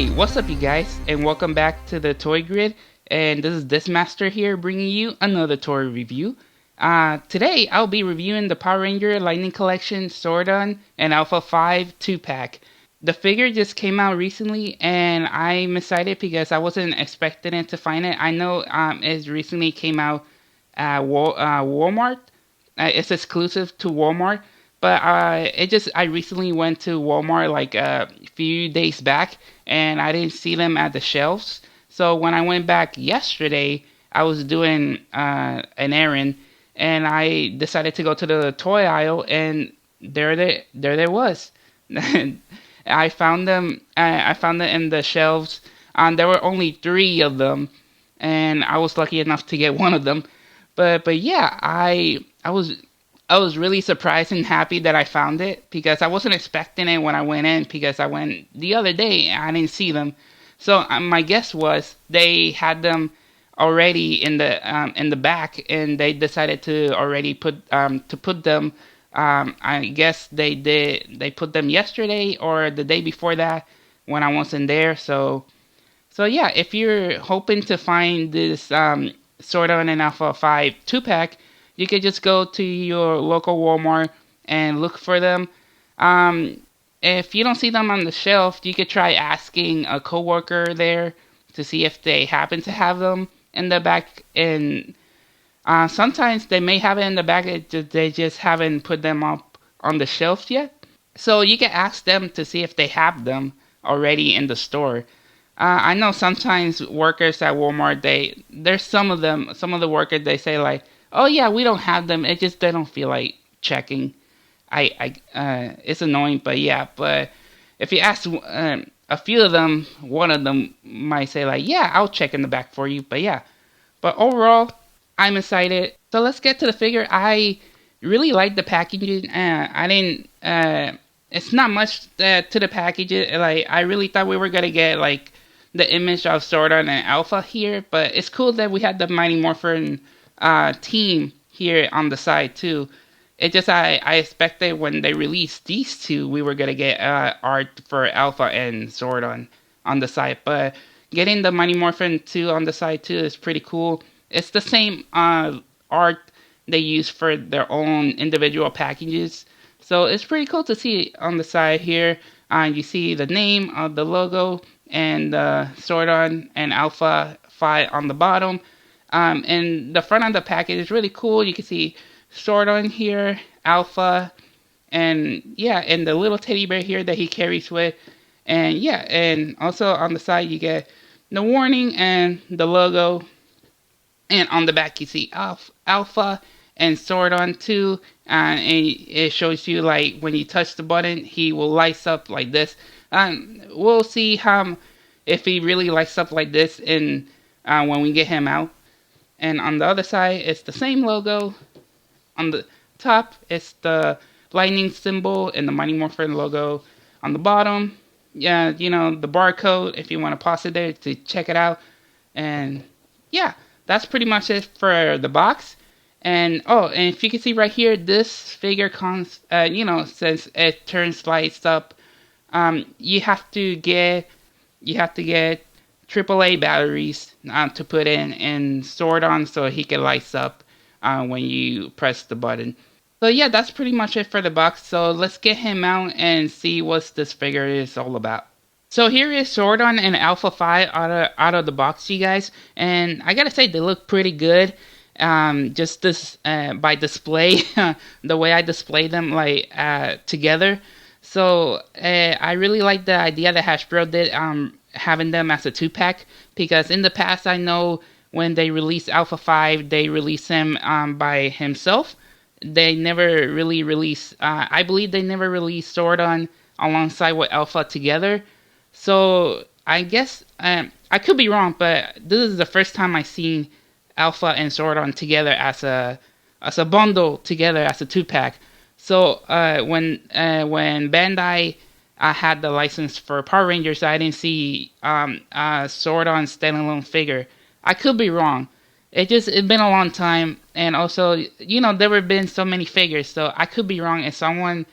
Hey, what's up you guys, and welcome back to the Toy Grid, and this is Dismaster here bringing you another toy review. Today I'll be reviewing the Power Ranger Lightning Collection Zordon and Alpha 5 2-pack. The figure just came out recently and I'm excited because I wasn't expecting it to find it. I know it recently came out at Walmart. It's exclusive to Walmart, but I recently went to Walmart like a few days back and I didn't see them at the shelves. So when I went back yesterday, I was doing an errand and I decided to go to the toy aisle and there was. I found them. I found it in the shelves. There were only 3 of them, and I was lucky enough to get one of them. But yeah, I was really surprised and happy that I found it because I wasn't expecting it when I went in because I went the other day and I didn't see them. So my guess was they had them already in the back and they decided to already put them. I guess they put them yesterday or the day before that when I wasn't there. So yeah, if you're hoping to find this Zordon and Alpha 5 2-pack, you could just go to your local Walmart and look for them. If you don't see them on the shelf, you could try asking a coworker there to see if they happen to have them in the back. And sometimes they may have it in the back, they just haven't put them up on the shelf yet. So you can ask them to see if they have them already in the store. I know sometimes workers at Walmart, there's some of the workers, they say like, oh yeah, we don't have them. It just they don't feel like checking. It's annoying, but yeah. But if you ask a few of them, one of them might say like, yeah, I'll check in the back for you. But yeah, but overall, I'm excited. So let's get to the figure. I really like the packaging. I didn't. It's not much to the packaging. Like I really thought we were gonna get like the image of Zordon and Alpha here, but it's cool that we had the Mighty Morphin team here on the side too. It just I expected when they released these two, we were gonna get art for Alpha and Zordon on the side, but getting the Mighty Morphin 2 on the side too is pretty cool. It's the same art they use for their own individual packages, so it's pretty cool to see on the side here. You see the name of the logo and Zordon and Alpha 5 on the bottom. And the front of the package is really cool. You can see Zordon here, Alpha, and yeah, and the little teddy bear here that he carries with. And yeah, and also on the side you get the warning and the logo. And on the back you see Alpha and Zordon too. And it shows you like when you touch the button, he will light up like this. We'll see if he really lights up like this in when we get him out. And on the other side, it's the same logo. On the top, it's the lightning symbol and the Mighty Morphin logo. On the bottom, yeah, you know, the barcode if you want to pause it there to check it out. And yeah, that's pretty much it for the box. And oh, and if you can see right here, this figure comes, since it turns lights up, you have to get AAA batteries to put in Zordon so he can light up when you press the button. So yeah, that's pretty much it for the box. So let's get him out and see what this figure is all about. So here is Zordon and Alpha 5 out of the box, you guys. And I gotta say, they look pretty good. Just this by display, the way I display them like together. So I really like the idea that Hasbro did having them as a 2-pack, because in the past I know when they released Alpha 5, they released him by himself. They never really released, I believe they never released Zordon alongside with Alpha together. So I guess, I could be wrong, but this is the first time I've seen Alpha and Zordon together as a bundle together as a 2-pack. So when Bandai had the license for Power Rangers, I didn't see Zordon standalone figure. I could be wrong. It's been a long time, and also there have been so many figures, so I could be wrong. If someone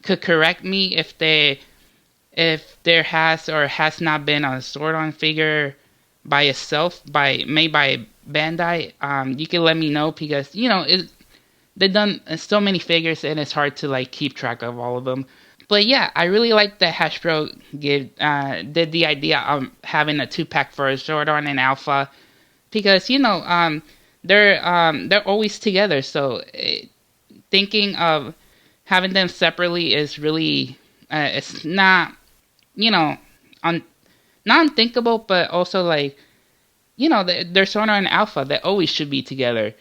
could correct me if if there has or has not been a Zordon figure by itself, made by Bandai, you can let me know, because they've done so many figures and it's hard to like keep track of all of them. But yeah, I really like that Hasbro did the idea of having a 2-pack for Zordon and Alpha, because they're always together. So thinking of having them separately is really it's not un, not unthinkable, but also like they're Zordon and Alpha that always should be together.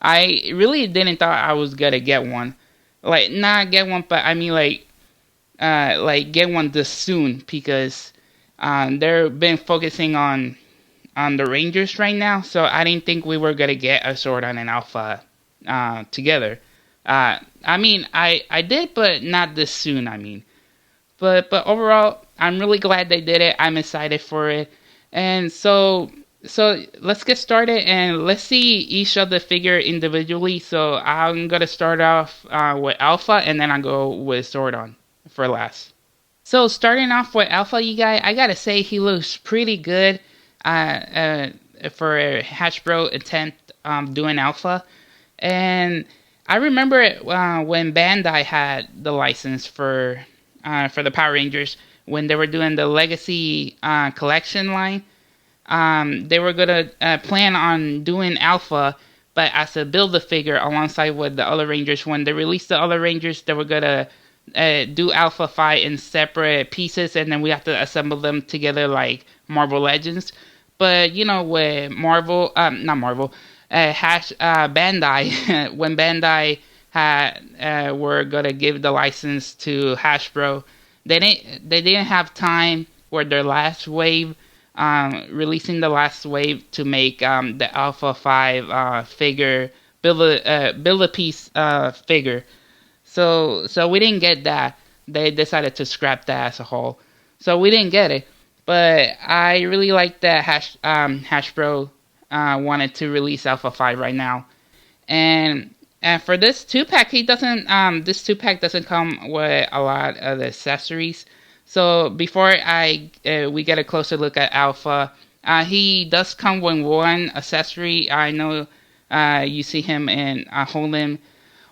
I really didn't thought I was gonna get one, like not get one, but I mean like get one this soon, because they've been focusing on the Rangers right now, so I didn't think we were gonna get a Zordon and Alpha together. I mean, I did, but not this soon. I mean, but overall, I'm really glad they did it. I'm excited for it, and so let's get started and let's see each of the figure individually. So I'm gonna start off with Alpha, and then I'll go with Zordon for last. So starting off with Alpha, you guys, I gotta say he looks pretty good for a Hasbro attempt doing Alpha. And I remember when Bandai had the license for the Power Rangers, when they were doing the Legacy collection line. They were gonna plan on doing Alpha, but as a Build-A-Figure alongside with the other Rangers. When they released the other Rangers, they were gonna do Alpha 5 in separate pieces, and then we have to assemble them together like Marvel Legends. But with Marvel, not Marvel, Bandai, when Bandai had were gonna give the license to Hasbro, they didn't have time for their last wave, releasing the last wave to make the Alpha 5 figure, build a piece figure. So we didn't get that. They decided to scrap that as a whole. So we didn't get it. But I really like that Hasbro wanted to release Alpha 5 right now. And for this 2-pack, this 2-pack doesn't come with a lot of accessories. So before we get a closer look at Alpha, he does come with one accessory. I know you see him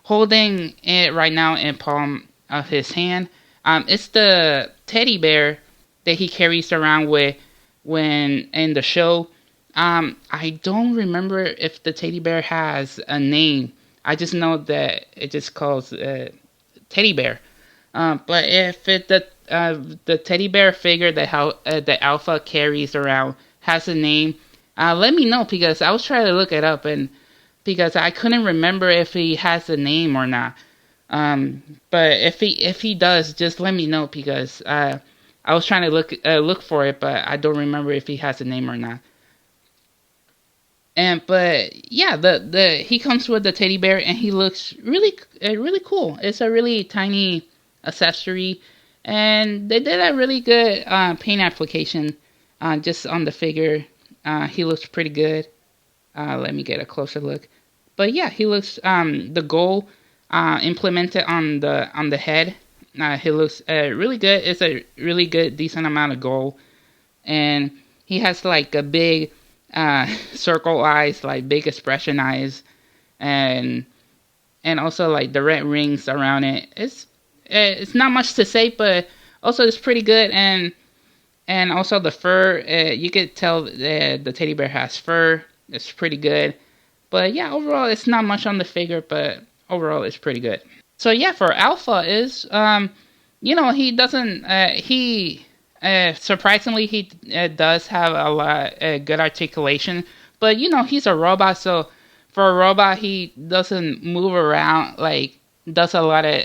holding it right now in palm of his hand. It's the teddy bear that he carries around with when in the show. I don't remember if the teddy bear has a name. I just know that it just calls teddy bear. But if the teddy bear figure that Alpha carries around has a name, let me know, because I was trying to look it up, and because I couldn't remember if he has a name or not. But if he does, just let me know, because I was trying to look for it, but I don't remember if he has a name or not. But yeah, he comes with the teddy bear, and he looks really cool. It's a really tiny accessory, and they did a really good paint application just on the figure. He looks pretty good. Let me get a closer look. But yeah, he looks the gold implemented on the head. He looks really good. It's a really good, decent amount of gold, and he has like a big circle eyes, like big expression eyes, and also like the red rings around it. It's not much to say, but also it's pretty good, and also the fur. You could tell the teddy bear has fur. It's pretty good. But yeah, overall, it's not much on the figure, but overall, it's pretty good. So yeah, for Alpha he doesn't, surprisingly, he does have a lot good articulation. But he's a robot, so for a robot, he doesn't move around, like, does a lot of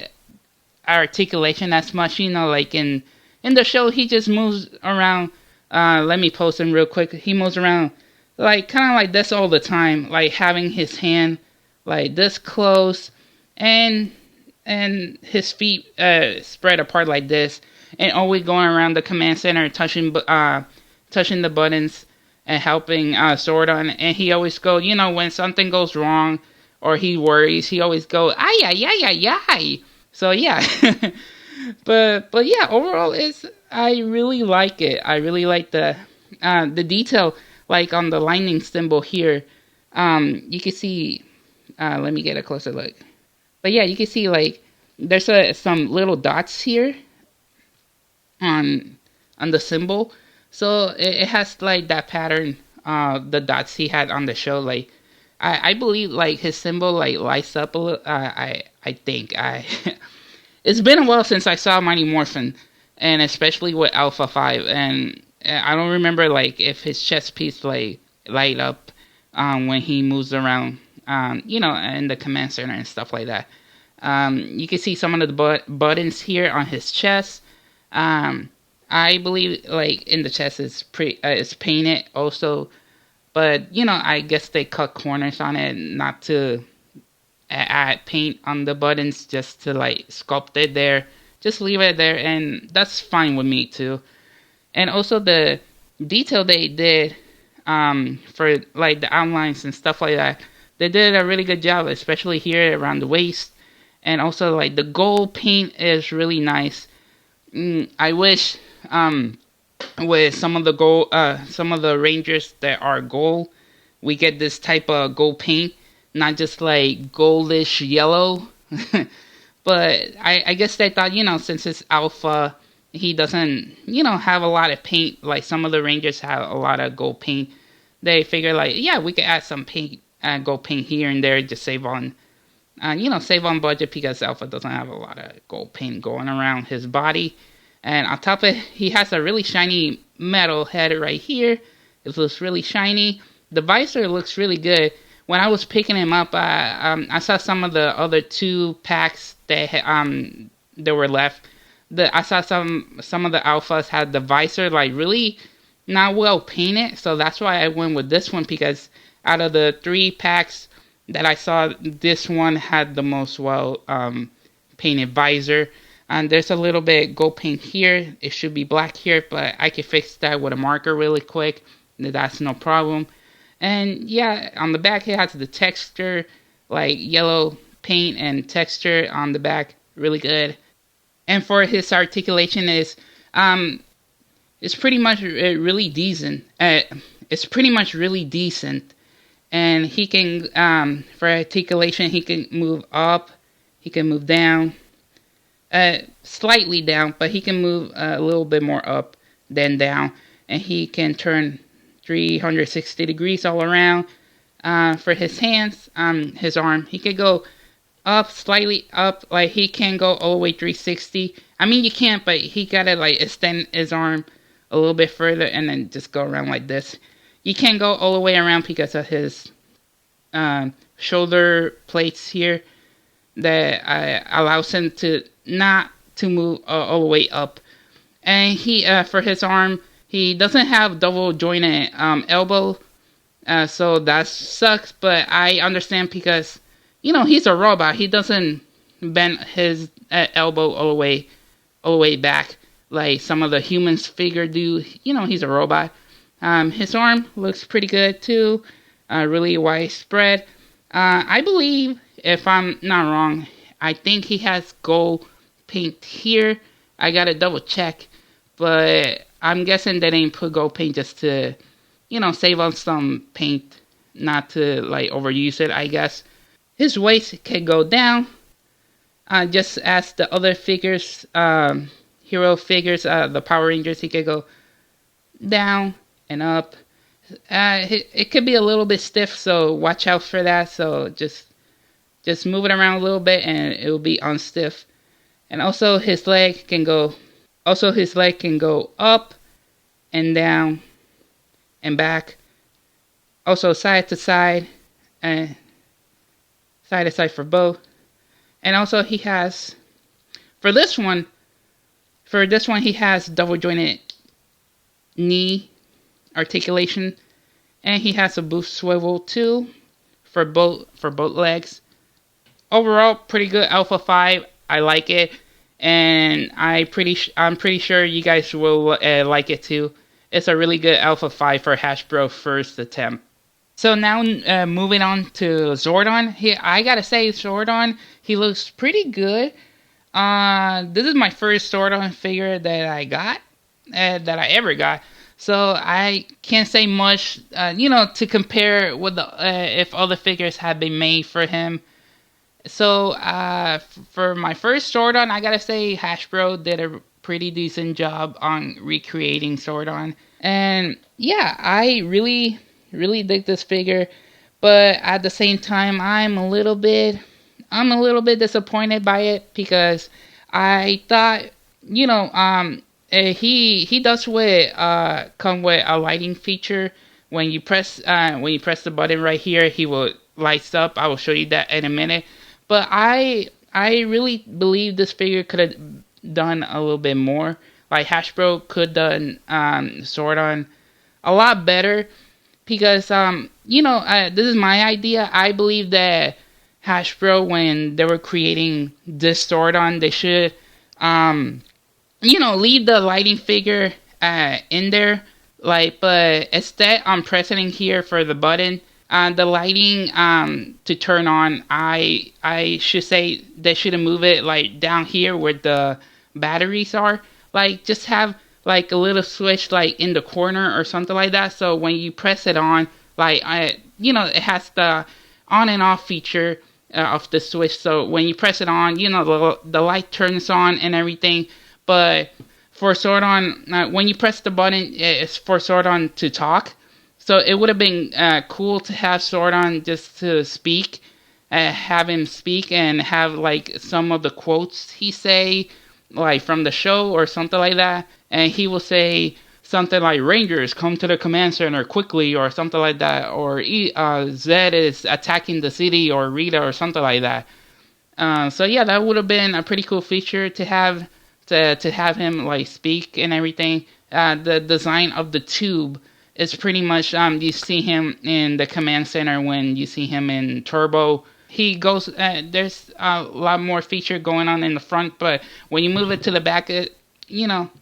articulation as much. Like in the show, he just moves around. Let me post him real quick. He moves around like kind of like this all the time, like having his hand like this close, and his feet spread apart like this, and always going around the command center, touching the buttons and helping Zordon. And he always go, when something goes wrong or he worries, he always go, ay ay ay ay ay. So yeah, but yeah, overall I really like it. I really like the detail, like on the lightning symbol here. You can see. Let me get a closer look. But yeah, you can see like there's some little dots here on the symbol. So it has like that pattern. The dots he had on the show, like I believe like his symbol like lights up a little. I think I. It's been a while since I saw Mighty Morphin, and especially with Alpha 5, and I don't remember like if his chest piece like light up when he moves around, in the command center and stuff like that. You can see some of the buttons here on his chest. I believe like in the chest it's painted also, but I guess they cut corners on it not to add paint on the buttons, just to like sculpt it there. Just leave it there, and that's fine with me too. And also the detail they did for like the outlines and stuff like that. They did a really good job, especially here around the waist. And also like the gold paint is really nice. I wish with some of the some of the Rangers that are gold, we get this type of gold paint, not just like goldish yellow. But I guess they thought, since it's alpha, he doesn't, have a lot of paint. Like some of the Rangers have a lot of gold paint. They figure like, yeah, we could add some paint, gold paint here and there, just save on, save on budget because alpha doesn't have a lot of gold paint going around his body. And on top of it, he has a really shiny metal head right here. It looks really shiny. The visor looks really good. When I was picking him up, I saw some of the other 2 packs that were left. I saw some of the alphas had the visor like really not well painted, so that's why I went with this one, because out of the 3 packs that I saw, this one had the most well painted visor. And there's a little bit gold paint here. It should be black here, but I can fix that with a marker really quick. That's no problem. And yeah, on the back it has the texture, like yellow paint and texture on the back, really good. And for his articulation it's pretty much really decent. It's pretty much really decent. And he can for articulation he can move up, he can move down. Slightly down, but he can move a little bit more up than down, and he can turn 360 degrees all around. For his hands, his arm, he could go up, slightly up, like he can go all the way 360. I mean, you can't, but he gotta like extend his arm a little bit further and then just go around like this. You can't go all the way around because of his shoulder plates here that allows him to not to move all the way up. And he for his arm, he doesn't have double jointed elbow, so that sucks. But I understand because he's a robot. He doesn't bend his elbow all the way back like some of the humans figure do. He's a robot. His arm looks pretty good too, really widespread. I believe, if I'm not wrong, I think he has gold paint here. I gotta double check, but I'm guessing they didn't put gold paint just to, save on some paint, not to like overuse it, I guess. His waist can go down, just as the other figures, hero figures, the Power Rangers, he could go down and up. It could be a little bit stiff, so watch out for that. So just move it around a little bit and it will be unstiff. And also his leg can go up and down and back. Also side to side and side to side for both. And also he has for this one he has double jointed knee articulation, and he has a boost swivel too for both legs. Overall, pretty good Alpha 5. I like it, and I'm pretty sure you guys will like it too. It's a really good Alpha 5 for Hasbro first attempt. So now moving on to Zordon. I gotta say, Zordon, he looks pretty good. This is my first Zordon figure that I got, that I ever got. So I can't say much, to compare with the if other figures have been made for him. So for my first Zordon, I gotta say Hasbro did a pretty decent job on recreating Zordon, and yeah, I really dig this figure. But at the same time, I'm a little bit disappointed by it because I thought, you know, he does come with a lighting feature. When you press the button right here, he will lights up. I will show you that in a minute. But I really believe this figure could have done a little bit more. Like Hasbro could done Zordon a lot better because this is my idea. I believe that Hasbro, when they were creating this Zordon, they should leave the lighting figure in there. Like, but instead, I'm pressing here for the button. The lighting to turn on, I should say they should have moved it like down here where the batteries are. Like, just have like a little switch like in the corner or something like that. So when you press it on, like it has the on and off feature of the switch. So when you press it on, the light turns on and everything. But for Zordon, when you press the button, it's for Zordon to talk. So it would have been cool to have Zordon just to speak, have him speak and have like some of the quotes he say, like from the show or something like that. And he will say something like "Rangers come to the command center quickly" or something like that, or Zed is attacking the city or Rita or something like that. So yeah, that would have been a pretty cool feature to have to have him like speak and everything. The design of the tube is pretty much you see him in the command center when you see him in Turbo. He goes there's a lot more feature going on in the front, but when you move it to the back,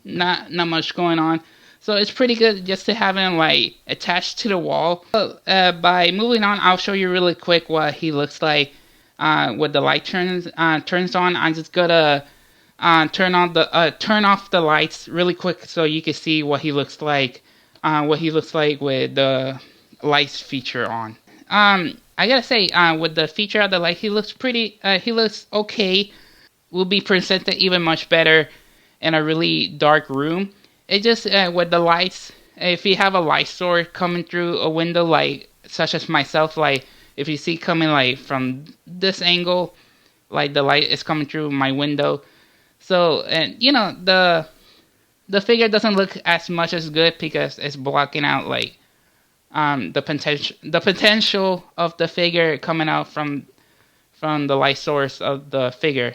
not much going on. So it's pretty good just to have him like attached to the wall. So, by moving on, I'll show you really quick what he looks like with the light turns on. I'm just gonna turn off the lights really quick so you can see what he looks like. What he looks like with the lights feature on. I gotta say, with the feature of the light, he looks pretty. He looks okay. Will be presented even much better in a really dark room. It just with the lights. If you have a light source coming through a window, like such as myself, like if you see coming like from this angle, like the light is coming through my window. So and the figure doesn't look as much as good because it's blocking out like the potential of the figure coming out from the light source of the figure.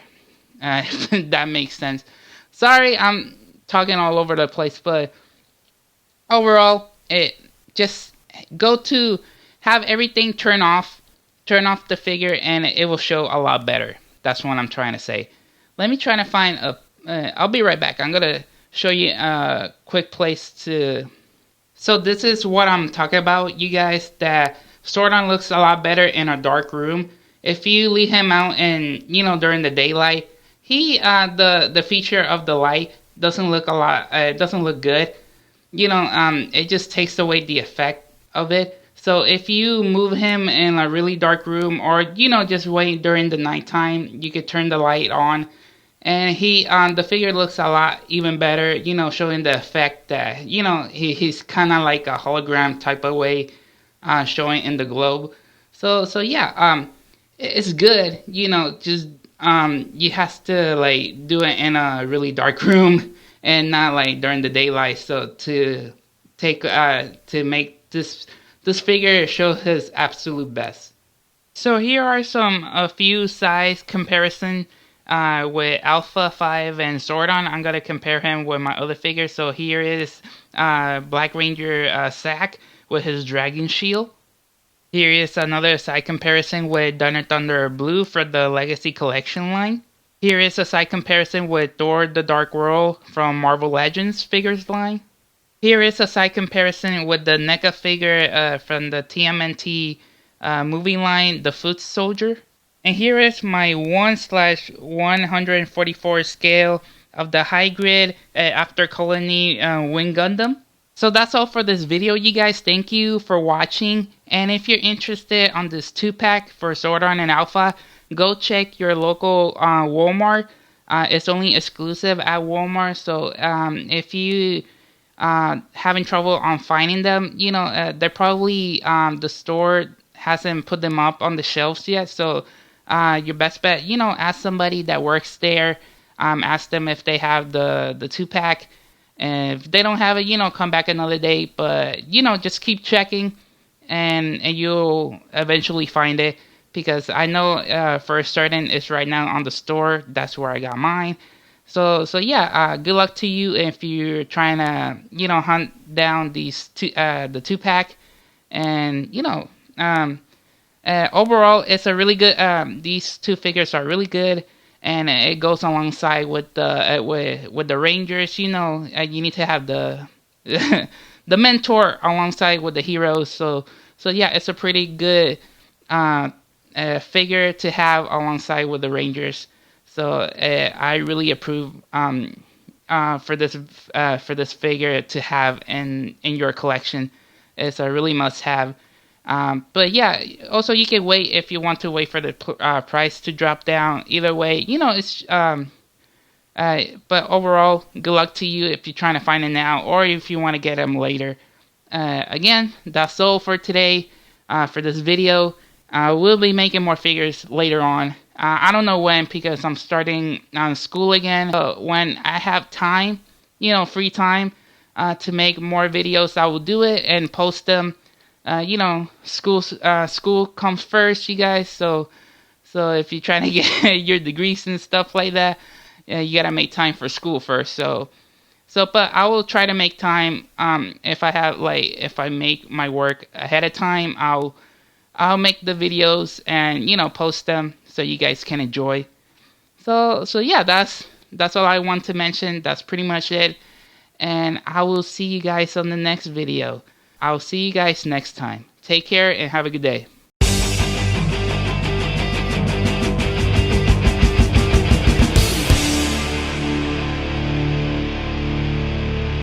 If that makes sense. Sorry, I'm talking all over the place, but overall, it just go to have everything turn off the figure, and it will show a lot better. That's what I'm trying to say. Let me try to find a. I'll be right back. I'm gonna show you a quick place to. So this is what I'm talking about, you guys. That Zordon looks a lot better in a dark room. If you leave him out and during the daylight, the feature of the light doesn't look a lot. It doesn't look good. It just takes away the effect of it. So if you move him in a really dark room, or just wait during the nighttime, you could turn the light on, and the figure looks a lot even better. Showing the effect that he's kind of like a hologram type of way, showing in the globe. So yeah, it's good. Just you have to like do it in a really dark room and not like during the daylight. So to make this figure show his absolute best. So here are a few size comparison with Alpha 5 and Zordon. I'm gonna compare him with my other figure. So here is Black Ranger Zack with his Dragon Shield. Here is another side comparison with Thunder Blue for the Legacy Collection line. Here is a side comparison with Thor the Dark World from Marvel Legends figures line. Here is a side comparison with the NECA figure from the TMNT movie line, The Foot Soldier. And here is my 1/144 scale the high grid after colony Wing Gundam. So that's all for this video, you guys. Thank you for watching. And if you're interested on this 2-pack for Zordon and Alpha, go check your local Walmart. It's only exclusive at Walmart. So if you having trouble on finding them, they're probably the store hasn't put them up on the shelves yet. So your best bet, ask somebody that works there. Ask them if they have the 2-pack. And if they don't have it, come back another day. But just keep checking, and you'll eventually find it. Because I know for certain it's right now on the store. That's where I got mine. So yeah. Good luck to you if you're trying to hunt down these the 2-pack, and overall it's a really good. These two figures are really good. And it goes alongside with the with the Rangers. You need to have the the mentor alongside with the heroes. So yeah, it's a pretty good figure to have alongside with the Rangers. So I really approve for this figure to have in your collection. It's a really must have. But yeah, also you can wait if you want to wait for the price to drop down. Either way, it's but overall, good luck to you if you're trying to find it now or if you want to get them later. Again, that's all for today for this video. We'll be making more figures later on. I don't know when because I'm starting school again. When I have time, free time to make more videos, I will do it and post them. School comes first, you guys. So if you're trying to get your degrees and stuff like that, you gotta make time for school first. But I will try to make time. If I make my work ahead of time, I'll make the videos and post them so you guys can enjoy. So yeah, that's all I want to mention. That's pretty much it. And I will see you guys on the next video. I'll see you guys next time. Take care and have a good day.